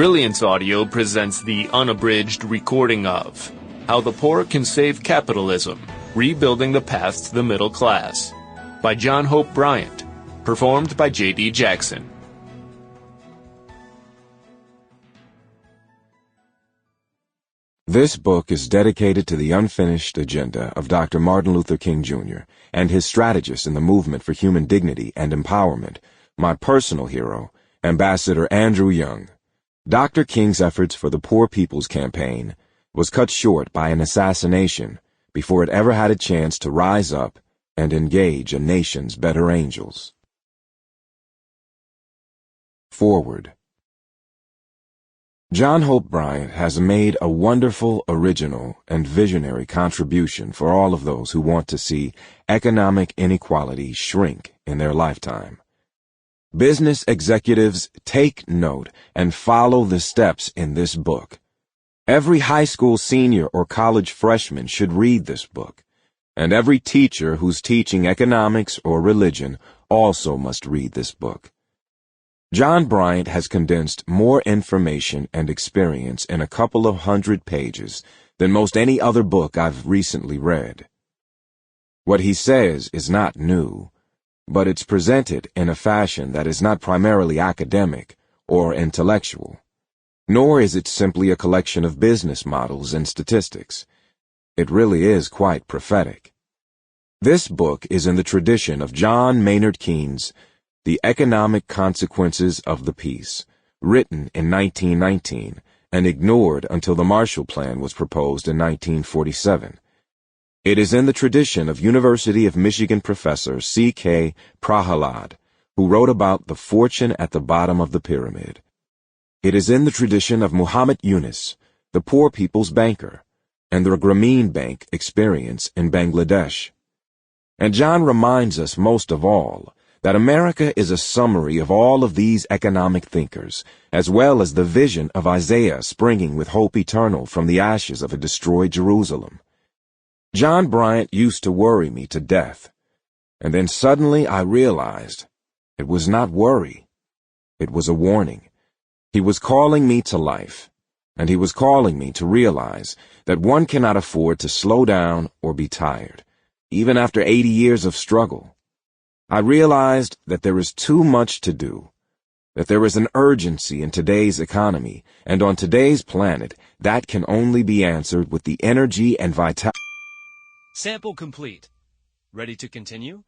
Brilliance Audio presents the unabridged recording of How the Poor Can Save Capitalism, Rebuilding the Path to the Middle Class by John Hope Bryant, performed by J.D. Jackson. This book is dedicated to the unfinished agenda of Dr. Martin Luther King Jr. and his strategists in the movement for human dignity and empowerment, my personal hero, Ambassador Andrew Young. Dr. King's efforts for the Poor People's Campaign was cut short by an assassination before it ever had a chance to rise up and engage a nation's better angels. Forward. John Hope Bryant has made a wonderful, original, and visionary contribution for all of those who want to see economic inequality shrink in their lifetime. Business executives, take note and follow the steps in this book. Every high school senior or college freshman should read this book, and every teacher who's teaching economics or religion also must read this book. John Bryant has condensed more information and experience in a couple of 100 pages than most any other book I've recently read. What he says is not new, but it's presented in a fashion that is not primarily academic or intellectual, nor is it simply a collection of business models and statistics. It really is quite prophetic. This book is in the tradition of John Maynard Keynes' The Economic Consequences of the Peace, written in 1919 and ignored until the Marshall Plan was proposed in 1947. It is in the tradition of University of Michigan professor C.K. Prahalad, who wrote about the fortune at the bottom of the pyramid. It is in the tradition of Muhammad Yunus, the poor people's banker, and the Grameen Bank experience in Bangladesh. And John reminds us most of all that America is a summary of all of these economic thinkers, as well as the vision of Isaiah springing with hope eternal from the ashes of a destroyed Jerusalem. John Bryant used to worry me to death, and then suddenly I realized it was not worry. It was a warning. He was calling me to life, and he was calling me to realize that one cannot afford to slow down or be tired, even after 80 years of struggle. I realized that there is too much to do, that there is an urgency in today's economy, and on today's planet that can only be answered with the energy and vitality. Sample complete. Ready to continue?